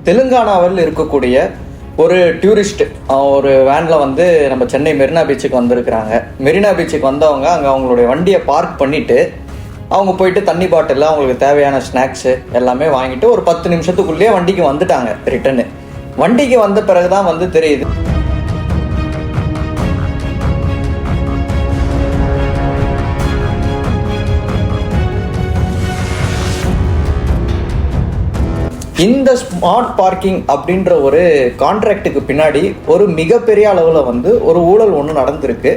தெலுங்கானாவில் இருக்கக்கூடிய ஒரு டூரிஸ்ட் ஒரு வேனில் வந்து நம்ம சென்னை மெரினா பீச்சுக்கு வந்திருக்கிறாங்க. மெரினா பீச்சுக்கு வந்தவங்க அங்கே அவங்களுடைய வண்டியை பார்க் பண்ணிவிட்டு அவங்க போயிட்டு தண்ணி பாட்டில் அவங்களுக்கு தேவையான ஸ்நாக்ஸு எல்லாமே வாங்கிட்டு ஒரு 10 நிமிஷத்துக்குள்ளேயே வண்டிக்கு வந்துட்டாங்க. ரிட்டனு வண்டிக்கு வந்த பிறகு தான் வந்து தெரியுது இந்த ஸ்மார்ட் பார்க்கிங் அப்படின்ற ஒரு கான்ட்ராக்டுக்கு பின்னாடி ஒரு மிகப்பெரிய அளவில் வந்து ஒரு ஊழல் ஒன்று நடந்திருக்கு.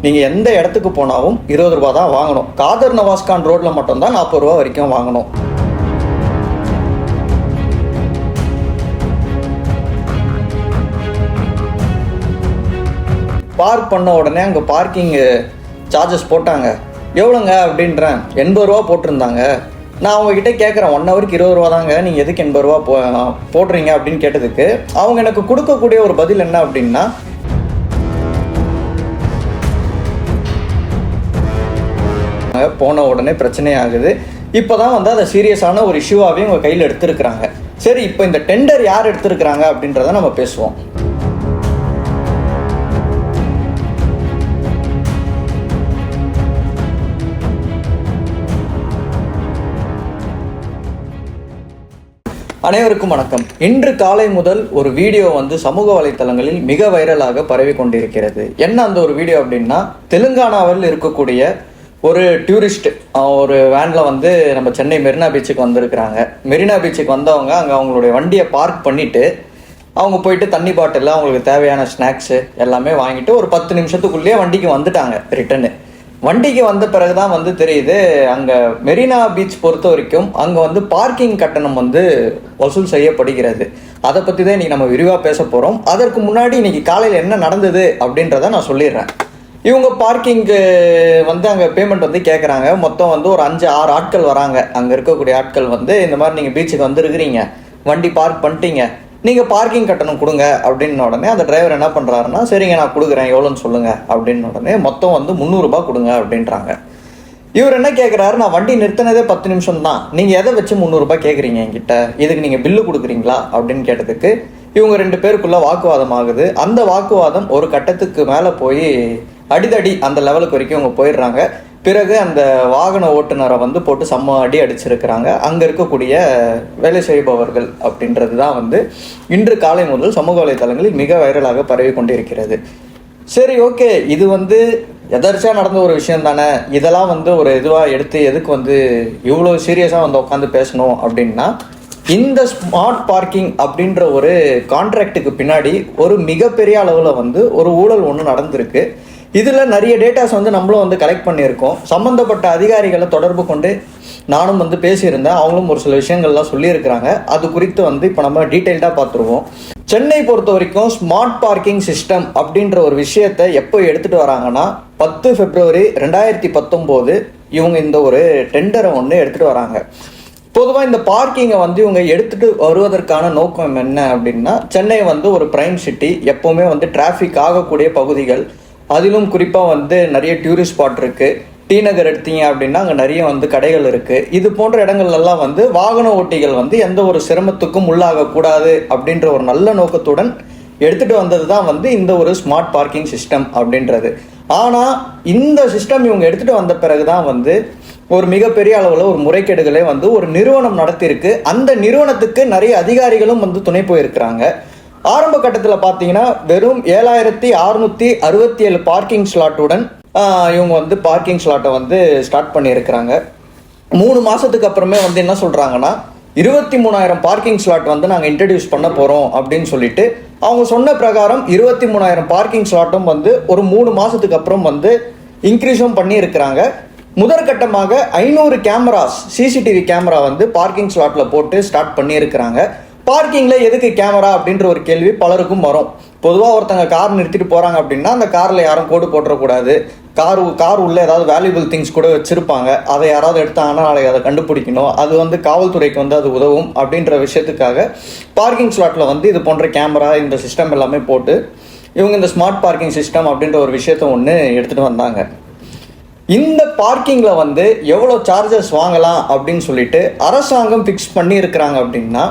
நீங்கள் எந்த இடத்துக்கு போனாலும் 20 ரூபா தான் வாங்கணும். காதர் நவாஸ்கான் ரோட்டில் மட்டும்தான் 40 ரூபா வரைக்கும் வாங்கணும். பார்க் பண்ண உடனே அங்கே பார்க்கிங் சார்ஜஸ் போட்டாங்க. எவ்வளோங்க அப்படின்றேன். 80 ரூபா போட்டிருந்தாங்க. நான் அவங்ககிட்ட கேட்குறேன், 1 ஹவருக்கு 20 ரூபா தாங்க, நீங்கள் எதுக்கு 80 ரூபா போடுறீங்க அப்படின்னு கேட்டதுக்கு அவங்க எனக்கு கொடுக்கக்கூடிய ஒரு பதில் என்ன அப்படின்னா, போன உடனே பிரச்சனை ஆகுது. இப்போ தான் வந்து அதை சீரியஸான ஒரு இஷ்யூவாகவே உங்கள் கையில் எடுத்துருக்குறாங்க. சரி, இப்போ இந்த டெண்டர் யார் எடுத்துருக்குறாங்க அப்படின்றத நம்ம பேசுவோம். அனைவருக்கும் வணக்கம். இன்று காலை முதல் ஒரு வீடியோ வந்து சமூக வலைத்தளங்களில் மிக வைரலாக பரவி கொண்டிருக்கிறது. என்ன அந்த ஒரு வீடியோ அப்படின்னா, தெலுங்கானாவில் இருக்கக்கூடிய ஒரு டூரிஸ்ட் ஒரு வேனில் வந்து நம்ம சென்னை மெரினா பீச்சுக்கு வந்திருக்கிறாங்க. மெரினா பீச்சுக்கு வந்தவங்க அங்கே அவங்களுடைய வண்டியை பார்க் பண்ணிவிட்டு அவங்க போயிட்டு தண்ணி பாட்டில் அவங்களுக்கு தேவையான ஸ்நாக்ஸு எல்லாமே வாங்கிட்டு ஒரு 10 நிமிஷத்துக்குள்ளேயே வண்டிக்கு வந்துட்டாங்க. ரிட்டனு வண்டிக்கு வந்த பிறகு தான் வந்து தெரியுது, அங்கே மெரினா பீச் பொறுத்த வரைக்கும் அங்கே வந்து பார்க்கிங் கட்டணம் வந்து வசூல் செய்யப்படுகிறது. அதை பற்றி தான் இன்றைக்கி நம்ம விரிவாக பேச போகிறோம். அதற்கு முன்னாடி இன்றைக்கி காலையில் என்ன நடந்தது அப்படின்றத நான் சொல்லிடுறேன். இவங்க பார்க்கிங்கு வந்து அங்கே பேமெண்ட் வந்து கேட்குறாங்க. மொத்தம் வந்து ஒரு 5-6 ஆட்கள் வராங்க. அங்கே இருக்கக்கூடிய ஆட்கள் வந்து இந்த மாதிரி நீங்கள் பீச்சுக்கு வந்துருக்கிறீங்க, வண்டி பார்க் பண்ணிட்டீங்க, நீங்கள் பார்க்கிங் கட்டணம் கொடுங்க அப்படின்னு உடனே அந்த டிரைவர் என்ன பண்ணுறாருன்னா, சரிங்க நான் கொடுக்குறேன், எவ்வளோன்னு சொல்லுங்கள் அப்படின்னு உடனே மொத்தம் வந்து 300 ரூபா கொடுங்க அப்படின்றாங்க. இவர் என்ன கேட்குறாரு, நான் வண்டி நிறுத்தினதே 10 நிமிஷம் தான், நீங்கள் எதை வச்சு 300 ரூபா கேட்குறீங்க என்கிட்ட, இதுக்கு நீங்கள் பில்லு கொடுக்குறீங்களா அப்படின்னு கேட்டதுக்கு இவங்க 2 பேருக்குள்ள வாக்குவாதம் ஆகுது. அந்த வாக்குவாதம் ஒரு கட்டத்துக்கு மேலே போய் அடிதடி அந்த லெவலுக்கு வரைக்கும் அவங்க போயிடுறாங்க. பிறகு அந்த வாகன ஓட்டுநரை வந்து போட்டு செம்ம அடி அடிச்சிருக்கிறாங்க அங்கே இருக்கக்கூடிய வேலை செய்பவர்கள். அப்படின்றது தான் வந்து இன்று காலை முதல் சமூக வலைத்தளங்களில் மிக வைரலாக பரவி கொண்டிருக்கிறது. சரி, ஓகே, இது வந்து எதர்ச்சியாக நடந்த ஒரு விஷயம் தானே, இதெல்லாம் வந்து ஒரு இதுவாக எடுத்து எதுக்கு வந்து இவ்வளோ சீரியஸாக வந்து உட்காந்து பேசணும் அப்படின்னா, இந்த ஸ்மார்ட் பார்க்கிங் அப்படின்ற ஒரு கான்ட்ராக்டுக்கு பின்னாடி ஒரு மிகப்பெரிய அளவில் வந்து ஒரு ஊழல் ஒன்று நடந்திருக்கு. இதில் நிறைய டேட்டாஸ் வந்து நம்மளும் வந்து கலெக்ட் பண்ணியிருக்கோம். சம்மந்தப்பட்ட அதிகாரிகளை தொடர்பு கொண்டு நானும் வந்து பேசியிருந்தேன். அவங்களும் ஒரு சில விஷயங்கள்லாம் சொல்லியிருக்கிறாங்க. அது குறித்து வந்து இப்போ நம்ம டீட்டெயில்டாக பார்த்துருவோம். சென்னை பொறுத்த வரைக்கும் ஸ்மார்ட் பார்க்கிங் சிஸ்டம் அப்படின்ற ஒரு விஷயத்தை எப்போ எடுத்துகிட்டு வராங்கன்னா, 10 பிப்ரவரி 2019 இவங்க இந்த ஒரு டெண்டரை ஒன்று எடுத்துகிட்டு வராங்க. பொதுவாக இந்த பார்க்கிங்கை வந்து இவங்க எடுத்துகிட்டு வருவதற்கான நோக்கம் என்ன அப்படின்னா, சென்னை வந்து ஒரு பிரைம் சிட்டி, எப்போவுமே வந்து டிராஃபிக் ஆகக்கூடிய பகுதிகள், அதிலும் குறிப்பாக வந்து நிறைய டூரிஸ்ட் ஸ்பாட் இருக்குது. டி நகர் எடுத்தீங்க அப்படின்னா அங்கே நிறைய வந்து கடைகள் இருக்குது. இது போன்ற இடங்கள்லாம் வந்து வாகன ஓட்டிகள் வந்து எந்த ஒரு சிரமத்துக்கும் உள்ளாகக்கூடாது அப்படின்ற ஒரு நல்ல நோக்கத்துடன் எடுத்துகிட்டு வந்தது தான் வந்து இந்த ஒரு ஸ்மார்ட் பார்க்கிங் சிஸ்டம் அப்படின்றது. ஆனால் இந்த சிஸ்டம் இவங்க எடுத்துகிட்டு வந்த பிறகு தான் வந்து ஒரு மிகப்பெரிய அளவில் ஒரு முறைகேடுகளே வந்து ஒரு நிறுவனம் நடத்தியிருக்கு. அந்த நிறுவனத்துக்கு நிறைய அதிகாரிகளும் வந்து துணை போயிருக்கிறாங்க. ஆரம்ப கட்டத்தில் பார்த்தீங்கன்னா வெறும் 7667 பார்க்கிங் ஸ்லாட்டுடன் இவங்க வந்து பார்க்கிங் ஸ்லாட்டை வந்து ஸ்டார்ட் பண்ணியிருக்கிறாங்க. 3 மாதத்துக்கு அப்புறமே வந்து என்ன சொல்கிறாங்கன்னா, 23,000 பார்க்கிங் ஸ்லாட் வந்து நாங்கள் இன்ட்ரடியூஸ் பண்ண போகிறோம் அப்படின்னு சொல்லிட்டு அவங்க சொன்ன பிரகாரம் 23,000 பார்க்கிங் ஸ்லாட்டும் வந்து ஒரு 3 மாதத்துக்கு அப்புறம் வந்து இன்க்ரீஸும் பண்ணியிருக்கிறாங்க. முதற்கட்டமாக 500 கேமராஸ், சிசிடிவி கேமரா வந்து பார்க்கிங் ஸ்லாட்டில் போட்டு ஸ்டார்ட் பண்ணியிருக்கிறாங்க. பார்க்கிங்கில் எதுக்கு கேமரா அப்படின்ற ஒரு கேள்வி பலருக்கும் வரும். பொதுவாக ஒருத்தங்க கார் நிறுத்திட்டு போகிறாங்க அப்படின்னா அந்த காரில் யாரும் கோடு போட்டுறக்கூடாது. கார் உள்ள ஏதாவது வேல்யூபிள் திங்ஸ் கூட வச்சுருப்பாங்க. அதை யாராவது எடுத்தாங்கன்னா நாளைக்கு அதை கண்டுபிடிக்கணும். அது வந்து காவல்துறைக்கு வந்து அது உதவும் அப்படின்ற விஷயத்துக்காக பார்க்கிங் ஸ்லாட்டில் வந்து இது போன்ற கேமரா, இந்த சிஸ்டம் எல்லாமே போட்டு இவங்க இந்த ஸ்மார்ட் பார்க்கிங் சிஸ்டம் அப்படின்ற ஒரு விஷயத்த ஒன்று எடுத்துகிட்டு வந்தாங்க. இந்த பார்க்கிங்கில் வந்து எவ்வளோ சார்ஜஸ் வாங்கலாம் அப்படின்னு சொல்லிட்டு அரசாங்கம் ஃபிக்ஸ் பண்ணி இருக்கிறாங்க அப்படின்னா,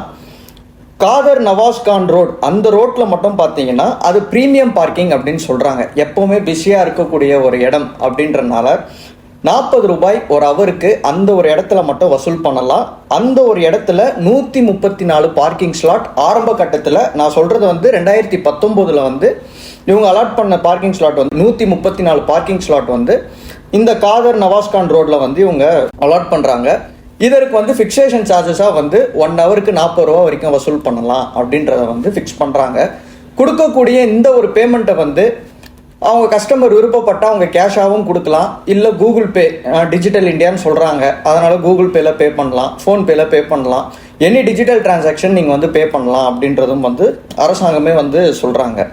காதர் நவாஸ் கான் ரோட் அந்த ரோட்டில் மட்டும் பார்த்தீங்கன்னா அது ப்ரீமியம் பார்க்கிங் அப்படின்னு சொல்கிறாங்க. எப்போவுமே பிஸியாக இருக்கக்கூடிய ஒரு இடம் அப்படின்றனால 40 ரூபாய் ஒரு ஹவருக்கு அந்த ஒரு இடத்துல மட்டும் வசூல் பண்ணலாம். அந்த ஒரு இடத்துல 134 பார்க்கிங் ஸ்லாட் ஆரம்ப கட்டத்தில், நான் சொல்கிறது வந்து 2019 வந்து இவங்க அலாட் பண்ண பார்க்கிங் ஸ்லாட் வந்து 134 பார்க்கிங் ஸ்லாட் வந்து இந்த காதர் நவாஸ்கான் ரோட்டில் வந்து இவங்க அலாட் பண்ணுறாங்க. இதற்கு வந்து ஃபிக்ஸேஷன் சார்ஜஸாக வந்து 1 ஹவருக்கு 40 ரூபா வரைக்கும் வசூல் பண்ணலாம் அப்படின்றத வந்து ஃபிக்ஸ் பண்ணுறாங்க. கொடுக்கக்கூடிய இந்த ஒரு பேமெண்ட்டை வந்து அவங்க கஸ்டமர் விருப்பப்பட்டால் அவங்க கேஷாகவும் கொடுக்கலாம், இல்லை கூகுள் பே, டிஜிட்டல் இந்தியான்னு சொல்கிறாங்க, அதனால் கூகுள் பேல பே பண்ணலாம், ஃபோன்பேல பே பண்ணலாம், எனி டிஜிட்டல் டிரான்சாக்ஷன் நீங்கள் வந்து பே பண்ணலாம் அப்படின்றதும் வந்து அரசாங்கமே வந்து சொல்கிறாங்க.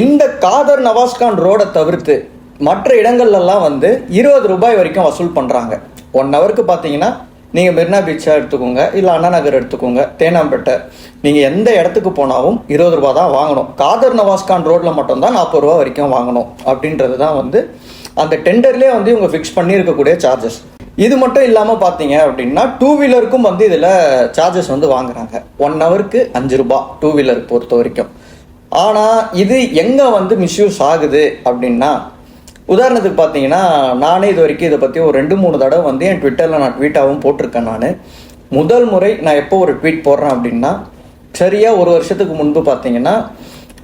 இந்த காதர் நவாஸ்கான் ரோடை தவிர்த்து மற்ற இடங்கள்லாம் வந்து 20 ரூபாய் வரைக்கும் வசூல் பண்ணுறாங்க. 1 ஹவருக்கு பார்த்தீங்கன்னா நீங்கள் மெரினா பீச்சா எடுத்துக்கோங்க, இல்லை அண்ணா நகர் எடுத்துக்கோங்க, தேனாம்பேட்டை, நீங்கள் எந்த இடத்துக்கு போனாலும் 20 ரூபா தான் வாங்கணும். காதர் நவாஸ்கான் ரோட்டில் மட்டும்தான் 40 ரூபா வரைக்கும் வாங்கணும் அப்படின்றது தான் வந்து அந்த டெண்டர்லேயே வந்து இவங்க ஃபிக்ஸ் பண்ணியிருக்கக்கூடிய சார்ஜஸ். இது மட்டும் இல்லாமல் பார்த்தீங்க அப்படின்னா 2 வீலருக்கும் வந்து இதில் சார்ஜஸ் வந்து வாங்குறாங்க. 1 ஹவருக்கு 5 ரூபா 2 வீலர் பொறுத்த வரைக்கும். ஆனால் இது எங்கே வந்து மிஸ்யூஸ் ஆகுது அப்படின்னா, உதாரணத்துக்கு பார்த்தீங்கன்னா, நானே இது வரைக்கும் இதை பற்றி ஒரு 2-3 தடவை வந்து என் ட்விட்டரில் நான் ட்வீட்டாகவும் போட்டிருக்கேன். முதல் முறை நான் எப்போ ஒரு ட்வீட் போடுறேன் அப்படின்னா, சரியாக 1 வருஷத்துக்கு முன்பு பார்த்தீங்கன்னா,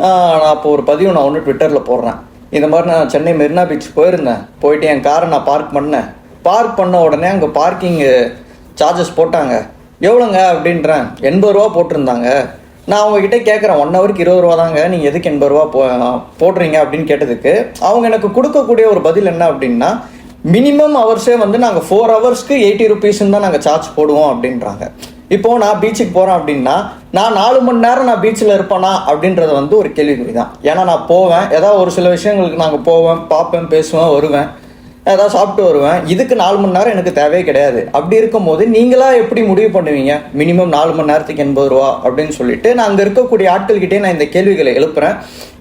நான் அப்போ ஒரு பதிவு நான் ஒன்று ட்விட்டரில் போடுறேன். இந்த மாதிரி நான் சென்னை மெரினா பீச் போயிருந்தேன், போயிட்டு என் காரை நான் பார்க் பண்ண உடனே அங்கே பார்க்கிங் சார்ஜஸ் போட்டாங்க. எவ்வளோங்க அப்படின்றேன். 80 ரூபா போட்டிருந்தாங்க. நான் அவங்ககிட்ட கேட்குறேன், 1 ஹவருக்கு 20 ரூபா தாங்க, நீங்கள் எதுக்கு 80 ரூபா போடுறீங்க அப்படின்னு கேட்டதுக்கு அவங்க எனக்கு கொடுக்கக்கூடிய ஒரு பதில் என்ன அப்படின்னா, மினிமம் ஹவர்ஸே வந்து நாங்கள் 4 ஹவர்ஸ்க்கு 80 ருபீஸ்ன்னு தான் நாங்கள் சார்ஜ் போடுவோம் அப்படின்றாங்க. இப்போது நான் பீச்சுக்கு போகிறேன் அப்படின்னா, நான் 4 மணி நேரம் நான் பீச்சில் இருப்பேனா அப்படின்றது வந்து ஒரு கேள்விக்குறி தான். ஏன்னா நான் போவேன், ஏதாவது ஒரு சில விஷயங்களுக்கு நாங்கள் போவேன், பார்ப்பேன், பேசுவேன், வருவேன், ஏதாவது சாப்பிட்டு வருவேன். இதுக்கு 4 மணி நேரம் எனக்கு தேவையே கிடையாது. அப்படி இருக்கும்போது நீங்களா எப்படி முடிவு பண்ணுவீங்க மினிமம் 4 மணி நேரத்துக்கு 80 ரூபா அப்படின்னு சொல்லிட்டு நான் அங்கே இருக்கக்கூடிய ஆட்கள்கிட்டே நான் இந்த கேள்விகளை எழுப்புறேன்.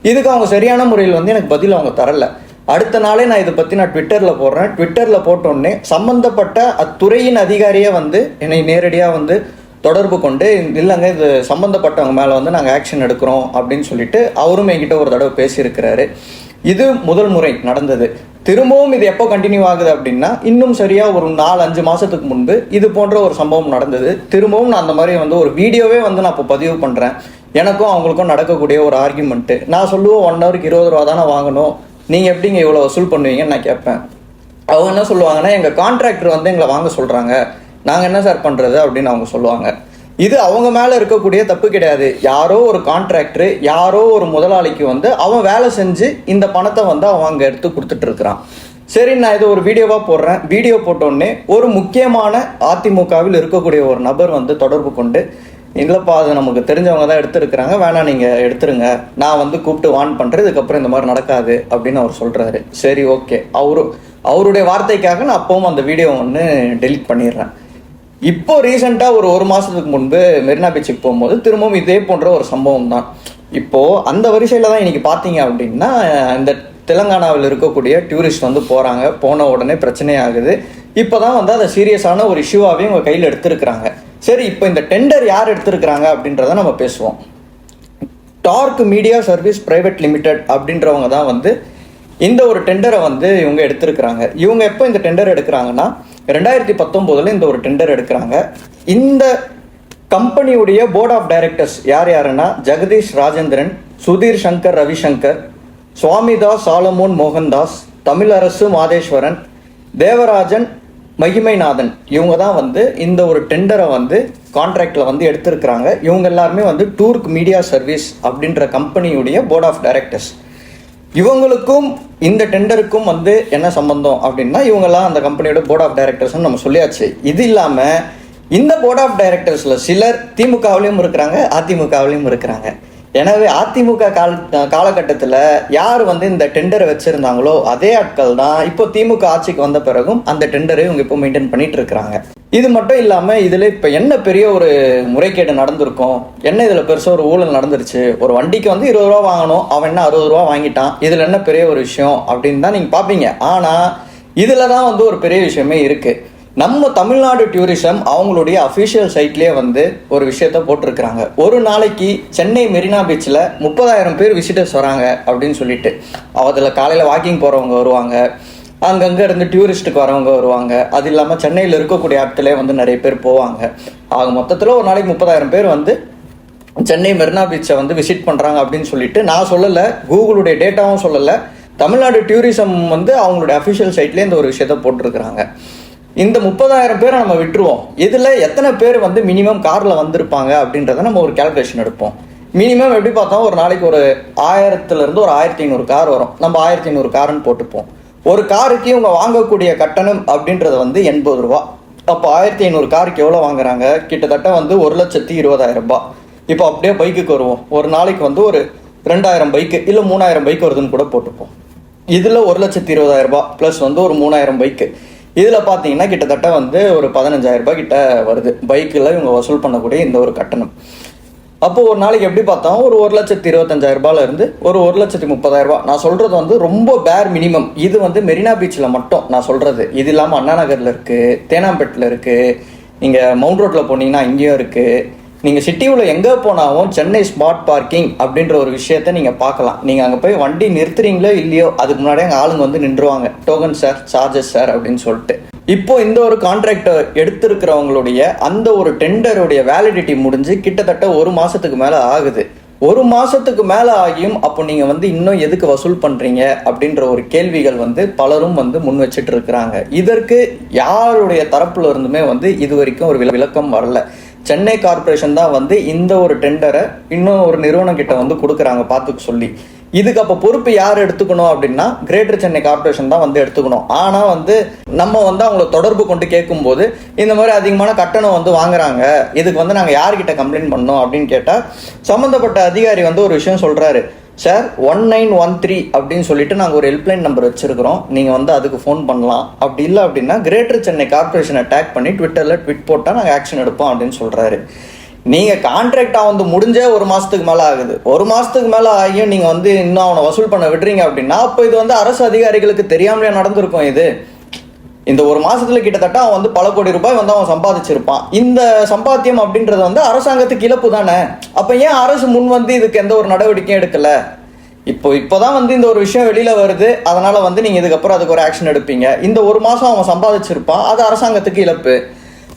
இதுக்கு அவங்க சரியான முறையில் வந்து எனக்கு பதில் அவங்க தரல. அடுத்த நாளே நான் இதை பற்றி நான் ட்விட்டரில் போடுறேன். ட்விட்டரில் போட்டோடனே சம்மந்தப்பட்ட அத்துறையின் அதிகாரியே வந்து என்னை நேரடியாக வந்து தொடர்பு கொண்டு, இல்லைங்க இது சம்மந்தப்பட்டவங்க மேலே வந்து நாங்கள் ஆக்ஷன் எடுக்கிறோம் அப்படின்னு சொல்லிட்டு அவரும் என்கிட்ட ஒரு தடவை பேசியிருக்கிறாரு. இது முதல் முறை நடந்தது. திரும்பவும் இது எப்போ கண்டினியூ ஆகுது அப்படின்னா, இன்னும் சரியாக ஒரு 4-5 மாதத்துக்கு முன்பு இது போன்ற ஒரு சம்பவம் நடந்தது. திரும்பவும் நான் அந்த மாதிரி வந்து ஒரு வீடியோவே வந்து நான் இப்போ பதிவு பண்ணுறேன். எனக்கும் அவங்களுக்கும் நடக்கக்கூடிய ஒரு ஆர்கியூமெண்ட்டு. நான் சொல்லுவேன் 1 ஹவருக்கு 20 ரூபா தானே வாங்கணும், நீங்கள் எப்படிங்க இவ்வளோ வசூல் பண்ணுவீங்கன்னு நான் கேட்பேன். அவங்க என்ன சொல்லுவாங்கன்னா, எங்கள் கான்ட்ராக்டர் வந்து எங்களை வாங்க சொல்கிறாங்க, நாங்கள் என்ன சார் பண்ணுறது அப்படின்னு அவங்க சொல்லுவாங்க. இது அவங்க மேலே இருக்கக்கூடிய தப்பு கிடையாது. யாரோ ஒரு கான்ட்ராக்டரு, யாரோ ஒரு முதலாளிக்கு வந்து அவன் வேலை செஞ்சு இந்த பணத்தை வந்து அவன் அங்கே எடுத்து கொடுத்துட்டு இருக்கிறான். சரி, நான் இதை ஒரு வீடியோவாக போடுறேன். வீடியோ போட்டோடனே ஒரு முக்கியமான அதிமுகவில் இருக்கக்கூடிய ஒரு நபர் வந்து தொடர்பு கொண்டு, இல்லைப்பா அது நமக்கு தெரிஞ்சவங்க தான் எடுத்துருக்குறாங்க, வேணாம் நீங்கள் எடுத்துருங்க, நான் வந்து கூப்பிட்டு வார்ன் பண்ணுறேன், இதுக்கப்புறம் இந்த மாதிரி நடக்காது அப்படின்னு அவர் சொல்கிறாரு. சரி, ஓகே. அவருடைய வார்த்தைக்காக நான் அப்பவும் அந்த வீடியோ ஒன்று டெலிட் பண்ணிடுறேன். இப்போ ரீசெண்டாக ஒரு மாதத்துக்கு முன்பு மெரினா பீச்சுக்கு போகும்போது திரும்பவும் இதே போன்ற ஒரு சம்பவம் தான். இப்போது அந்த வரிசையில் தான் இன்றைக்கி பார்த்தீங்க அப்படின்னா, இந்த தெலுங்கானாவில் இருக்கக்கூடிய டூரிஸ்ட் வந்து போகிறாங்க, போன உடனே பிரச்சனை ஆகுது. இப்போ தான் வந்து அதை சீரியஸான ஒரு இஷ்யூவாகவே உங்கள் கையில் எடுத்திருக்கிறாங்க. சரி, இப்போ இந்த டெண்டர் யார் எடுத்திருக்கிறாங்க அப்படின்றத நம்ம பேசுவோம். Dark media service private limited அப்படின்றவங்க தான் வந்து இந்த ஒரு டெண்டரை வந்து இவங்க எடுத்திருக்கிறாங்க. இவங்க எப்போ இந்த டெண்டர் எடுக்கிறாங்கன்னா, 2019 இந்த ஒரு டெண்டர் எடுக்கிறாங்க. இந்த கம்பெனியுடைய போர்ட் ஆஃப் டைரக்டர்ஸ் யார் யாருன்னா, ஜெகதீஷ் ராஜேந்திரன், சுதீர் சங்கர் ரவிசங்கர், சுவாமிதாஸ் சாலமோன் மோகன்தாஸ், தமிழரசு மாதேஸ்வரன், தேவராஜன் மகிமைநாதன், இவங்க தான் வந்து இந்த ஒரு டெண்டரை வந்து கான்ட்ராக்டில் வந்து எடுத்திருக்கிறாங்க. இவங்க எல்லாருமே வந்து டூர்க் மீடியா சர்வீஸ் அப்படின்ற கம்பெனியுடைய போர்ட் ஆஃப் டைரக்டர்ஸ். இவங்களுக்கும் இந்த டெண்டருக்கும் வந்து என்ன சம்பந்தம் அப்படின்னா, இவங்கெல்லாம் அந்த கம்பெனியோட போர்ட் ஆஃப் டைரக்டர்ஸ்னு நம்ம சொல்லியாச்சு. இது இல்லாமல் இந்த போர்ட் ஆஃப் டைரக்டர்ஸில் சிலர் திமுகவிலையும் இருக்கிறாங்க, அதிமுகவிலையும் இருக்கிறாங்க. எனவே அதிமுக காலகட்டத்தில் யார் வந்து இந்த டெண்டரை வச்சுருந்தாங்களோ அதே ஆட்கள் தான் இப்போ திமுக ஆட்சிக்கு வந்த பிறகும் அந்த டெண்டரை இவங்க இப்போ மெயின்டைன் பண்ணிட்டு இருக்கிறாங்க. இது மட்டும் இல்லாமல் இதில் இப்போ என்ன பெரிய ஒரு முறைகேடு நடந்திருக்கும், என்ன இதில் பெருசாக ஒரு ஊழல் நடந்துருச்சு, ஒரு வண்டிக்கு வந்து 20 ரூபா வாங்கணும், அவன் என்ன 60 ரூபா வாங்கிட்டான், இதில் என்ன பெரிய ஒரு விஷயம் அப்படின்னு தான் நீங்கள் பார்ப்பீங்க. ஆனால் இதில் தான் வந்து ஒரு பெரிய விஷயமே இருக்குது. நம்ம தமிழ்நாடு டூரிசம் அவங்களுடைய அஃபிஷியல் சைட்லேயே வந்து ஒரு விஷயத்த போட்டிருக்கிறாங்க. ஒரு நாளைக்கு சென்னை மெரினா பீச்சில் 30,000 பேர் விசிட்டர்ஸ் வராங்க அப்படின்னு சொல்லிட்டு. அதில் காலையில் வாக்கிங் போகிறவங்க வருவாங்க, அங்கங்கே இருந்து டூரிஸ்ட்டுக்கு வரவங்க வருவாங்க, அது இல்லாமல் சென்னையில் இருக்கக்கூடிய ஆட்களே வந்து நிறைய பேர் போவாங்க. ஆக மொத்தத்தில் ஒரு நாளைக்கு 30,000 பேர் வந்து சென்னை மெரினா பீச்சை வந்து விசிட் பண்ணுறாங்க அப்படின்னு சொல்லிட்டு நான் சொல்லலை, கூகுளுடைய டேட்டாவும் சொல்லலை, தமிழ்நாடு டூரிசம் வந்து அவங்களுடைய அஃபிஷியல் சைட்லேயே இந்த ஒரு விஷயத்த போட்டிருக்கிறாங்க. இந்த 30,000 பேரை நம்ம விட்டுருவோம். இதில் எத்தனை பேர் வந்து மினிமம் காரில் வந்திருப்பாங்க அப்படின்றத நம்ம ஒரு கேல்குலேஷன் எடுப்போம். மினிமம் எப்படி பார்த்தோம், ஒரு நாளைக்கு ஒரு 1000 ஒரு 1500 கார் வரும். நம்ம 1500 காருன்னு போட்டுப்போம். ஒரு காருக்கு இவங்க வாங்கக்கூடிய கட்டணம் அப்படின்றது வந்து 80 ரூபா. அப்போ 1500 காருக்கு எவ்வளோ வாங்குறாங்க, கிட்டத்தட்ட வந்து 1,20,000 ரூபாய். இப்போ அப்படியே பைக்குக்கு வருவோம். ஒரு நாளைக்கு வந்து ஒரு 2000 பைக்கு இல்லை 3000 பைக் வருதுன்னு கூட போட்டுப்போம். இதில் 1,20,000 ரூபாய் ப்ளஸ் வந்து ஒரு 3000 பைக்கு. இதில் பார்த்தீங்கன்னா கிட்டத்தட்ட வந்து ஒரு 15,000 ரூபாய் கிட்ட வருது பைக்கில் இவங்க வசூல் பண்ணக்கூடிய இந்த ஒரு கட்டணம். அப்போது ஒரு நாளைக்கு எப்படி பார்த்தோம், ஒரு 1,25,000 ரூபாயிலிருந்து ஒரு 1,30,000 ரூபாய். நான் சொல்கிறது வந்து ரொம்ப பேர் மினிமம். இது வந்து மெரினா பீச்சில் மட்டும் நான் சொல்கிறது. இது இல்லாமல் அண்ணா நகரில் இருக்குது, தேனாம்பேட்டில் இருக்குது, நீங்கள் மவுண்ட் ரோட்டில் போனீங்கன்னா இங்கேயும் இருக்குது. நீங்கள் சிட்டியில் எங்கே போனாலும் சென்னை ஸ்மார்ட் பார்க்கிங் அப்படின்ற ஒரு விஷயத்த நீங்கள் பார்க்கலாம். நீங்கள் அங்கே போய் வண்டி நிறுத்துறீங்களோ இல்லையோ அதுக்கு முன்னாடியே அங்கே ஆளுங்க வந்து நின்றுவாங்க, டோக்கன் சார், சார்ஜஸ் சார் அப்படின்னு சொல்லிட்டு. இப்போ இந்த ஒரு கான்ட்ராக்டை எடுத்திருக்கிறவங்களுடைய அந்த ஒரு டெண்டருடைய வேலிடிட்டி முடிஞ்சு கிட்டத்தட்ட 1 மாதத்துக்கு மேலே ஆகுது. 1 மாதத்துக்கு மேலே ஆகியும் அப்போ நீங்கள் வந்து இன்னும் எதுக்கு வசூல் பண்ணுறீங்க அப்படின்ற ஒரு கேள்விகள் வந்து பலரும் வந்து முன் வச்சுட்டு இருக்கிறாங்க. இதற்கு யாருடைய தரப்புல இருந்துமே வந்து இது வரைக்கும் ஒரு விளக்கம் வரல. சென்னை கார்பரேஷன் தான் வந்து இந்த ஒரு டெண்டரை இன்னும் ஒரு நிறுவனம் கிட்ட வந்து கொடுக்குறாங்க பார்த்துக்க சொல்லி. இதுக்கு அப்போ பொறுப்பு யார் எடுத்துக்கணும் அப்படின்னா கிரேட்டர் சென்னை கார்பரேஷன் தான் வந்து எடுத்துக்கணும். ஆனால் வந்து நம்ம வந்து அவங்கள தொடர்பு கொண்டு கேட்கும்போது இந்த மாதிரி அதிகமான கட்டணம் வந்து வாங்குறாங்க, இதுக்கு வந்து நாங்கள் யார்கிட்ட கம்ப்ளைண்ட் பண்ணோம் அப்படின்னு கேட்டால் சம்மந்தப்பட்ட அதிகாரி வந்து ஒரு விஷயம் சொல்கிறாரு, சார் 1913 அப்படின்னு சொல்லிட்டு நாங்கள் ஒரு ஹெல்ப்லைன் நம்பர் வச்சுருக்கிறோம், நீங்கள் வந்து அதுக்கு ஃபோன் பண்ணலாம். அப்படி இல்லை அப்படின்னா கிரேட்டர் சென்னை கார்பரேஷனை டேக் பண்ணி ட்விட்டரில் ட்விட் போட்டால் நாங்கள் ஆக்ஷன் எடுப்போம் அப்படின்னு சொல்கிறாரு. நீங்கள் கான்ட்ராக்டாக வந்து முடிஞ்சே 1 மாதத்துக்கு மேலே ஆகுது. 1 மாதத்துக்கு மேலே ஆகியும் நீங்கள் வந்து இன்னும் அவனை வசூல் பண்ண விடுறீங்க அப்படின்னா அப்போ இது வந்து அரசு அதிகாரிகளுக்கு தெரியாமலே நடந்திருக்கும். இந்த 1 மாதத்துல கிட்டத்தட்ட அவன் வந்து பல கோடி ரூபாய் வந்து அவன் சம்பாதிச்சிருப்பான். இந்த சம்பாத்தியம் அப்படின்றது வந்து அரசாங்கத்துக்கு இழப்பு தானே. அப்போ ஏன் அரசு முன் வந்து இதுக்கு எந்த ஒரு நடவடிக்கையும் எடுக்கல? இப்போதான் வந்து இந்த ஒரு விஷயம் வெளியில வருது, அதனால வந்து நீங்க இதுக்கப்புறம் அதுக்கு ஒரு ஆக்ஷன் எடுப்பீங்க. இந்த 1 மாதம் அவன் சம்பாதிச்சிருப்பான், அது அரசாங்கத்துக்கு இழப்பு.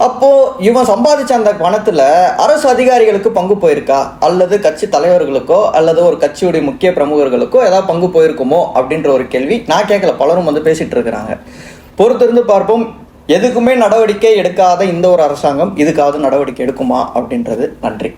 அப்போ இவன் சம்பாதிச்ச அந்த பணத்துல அரசு அதிகாரிகளுக்கு பங்கு போயிருக்கா, அல்லது கட்சி தலைவர்களுக்கோ அல்லது ஒரு கட்சியுடைய முக்கிய பிரமுகர்களுக்கோ ஏதாவது பங்கு போயிருக்குமோ அப்படின்ற ஒரு கேள்வி நான் கேட்கல, பலரும் வந்து பேசிட்டு இருக்கிறாங்க. பொறுத்திருந்து பார்ப்போம். எதுக்குமே நடவடிக்கை எடுக்காத இந்த ஒரு அரசாங்கம் இதுக்காவது நடவடிக்கை எடுக்குமா அப்படின்றது. நன்றி.